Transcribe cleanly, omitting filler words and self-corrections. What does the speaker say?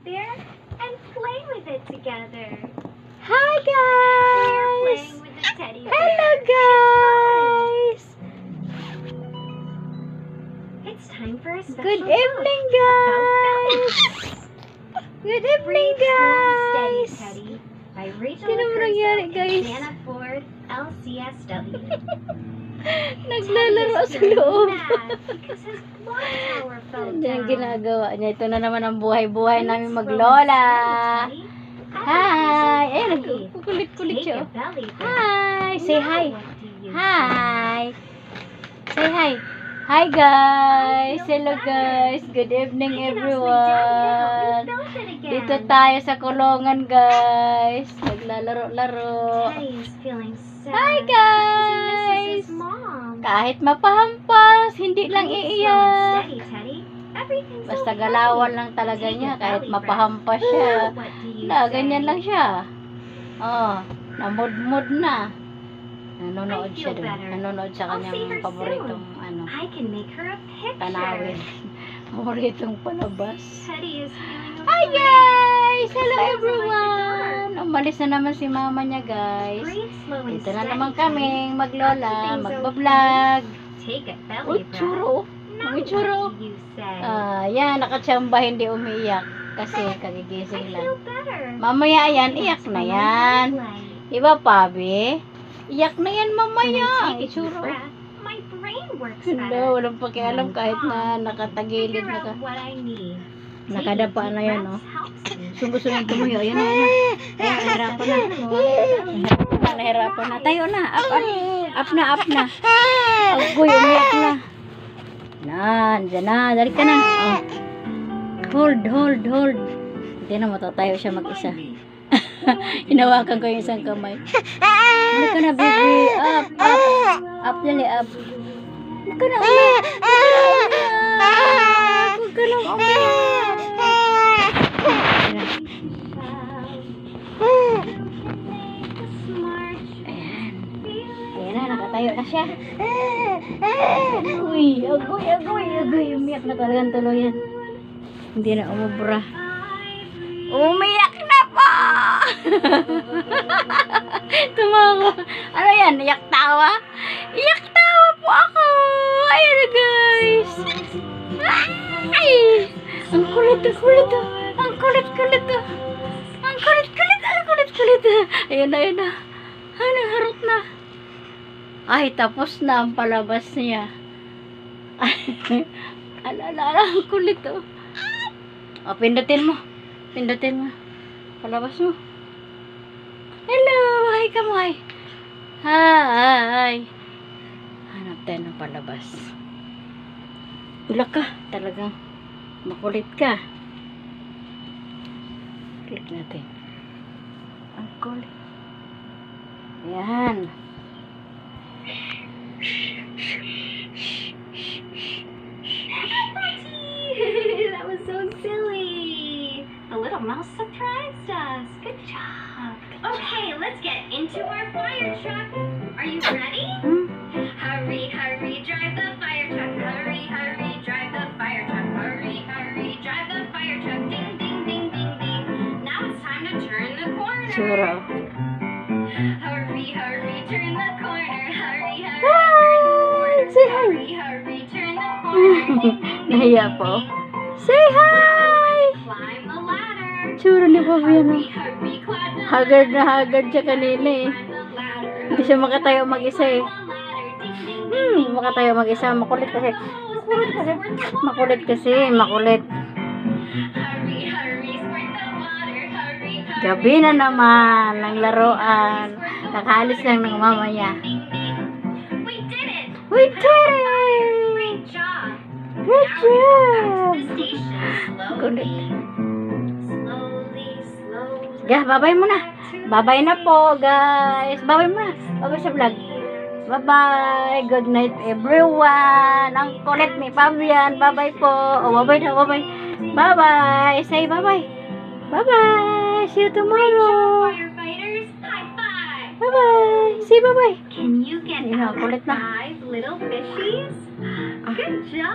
there and play with it together. Hi We're guys! playing with the teddy bear. Hello guys! It's time for a special Good book evening about guys! Good evening Breathe Slow and guys! Steady, Teddy by Rachel Tingnan mo Curso nangyari, and guys. Santa Ford, LCSW. Naglalaro Teddy is sa feeling loob. mad because his clock tower fell Hindi ang down. ginagawa niya. Ito na naman ang buhay-buhay Breathe namin slow and maglola. steady, Teddy. Hi! Ayun, Everything's okay. nagkukulit-kulit Take siya. a belly breath. Hi! Say Now hi! what do you Hi! Say hi! Hi guys! I feel Hello better. guys! Good evening I can ask my daddy to help everyone! me build it again. Dito tayo sa kulungan guys! Naglalaro-laro! Teddy is feeling sad Hi because he guys! misses his mom. Kahit mapahampas, hindi lang Breathe slow and iiyak. steady, Teddy. Everything's Basta okay. galawan lang talaga Take niya a kahit belly breath. mapahampas siya. What do you Na, say? ganyan lang siya. Oh, namud-mud na. Nanonood I siya feel doon. better. Nanonood sa I'll see her kanyang paboritong I can make her a picture. tanawin. Paboritong palabas. Teddy is feeling Hi afraid. guys! Hello She doesn't like the everyone! Umalis na naman si mama niya guys. Breathe slow and Dito na steady, naman Teddy. kaming maglola, Everything's magbablog. Take a Uy, belly breath. churo! Now Uy, churo! what do you say? Yan, nakatsamba hindi umiiyak. Kasi kagigising I lang. feel better. Mamaya yan, iyak na yan. Diba, Pabi? Iyak na yan When mamaya. I take a deep Churo. breath, my brain works Hindi, better. walang pakialam kahit na nakatagilid, Figure out what I need. nakadapa Taking na deep yan, no? breaths helps me. Sunggusunod tumuyo. Ayan na, ayan na. Ayan, nahirapan na. Nahirapan na. Tayo na. Up, up. Up na, up na. Agoy, umiyak na. Dyan na. Dali ka na. Oh. Hold. Hindi na matatayo siya mag-isa. Hinawakan ko yung isang kamay. Dali ka na, baby. Up. Up, dali, up. Huwag ka na umiyak. Huwag ka na umiyak. Ayan na, nakatayo na siya. Uy, agoy. Umiyak na talagang tuluyan. Hindi na umubra. Umiyak na po! Tumawa. Ano yan? Iyak tawa? Iyak tawa po ako! Ayan na guys! Ay! Ang kulit. Ang kulit. Ayan na. Ano, harot na. Ay, tapos na ang palabas niya. Ala, ang kulit oh. O, pindutin mo. Palabas mo. Hello, hi ka mo, hi. Hi. Hanap tayo ng palabas. Ulak ka, talagang makulit ka. Click natin. Ang kulit. Ayan. That was so silly. The little mouse surprised us. Good job. Okay, let's get into our fire truck. Are you ready? Hurry, drive the fire truck. Hurry, drive the fire truck. Hurry, drive the fire truck. Ding, ding, ding, ding, ding. Now it's time to turn the corner. Sura. Hurry, turn the corner. Hurry, turn the corner. Say hi. Hurry, turn the corner. Ding, ding, ding, Nahiya ding, po. ding. Say hi! Climb the ladder. Tsura ni Fabian. Hurry, climb the Haggard na haggard siya kanina eh. climb the ladder. Hindi siya makatayo mag-isa eh. Climb the ladder. Ding, ding, ding. Makatayo mag-isa. Makulit kasi. Hurry, Makulit. hurry, squirt the water. Hurry, Gabi na naman ng laruan. Kakalis lang ng mama niya. ding, ding. We did it. We did it! Great job. Good Now we're job! going back to the station. Kulit. Slowly. Yeah, babay muna. Babay na po, guys. Babay muna. Babay sa vlog. Bye-bye. Good night, everyone. Ang kulit ni Fabian. Bye-bye po. O, babay na, babay. Bye-bye. Say bye-bye. Bye-bye. See you tomorrow. Firefighters, high five. Bye-bye. Say bye-bye. Can you get Yeah, out kulit na. 5 little fishies? Good job.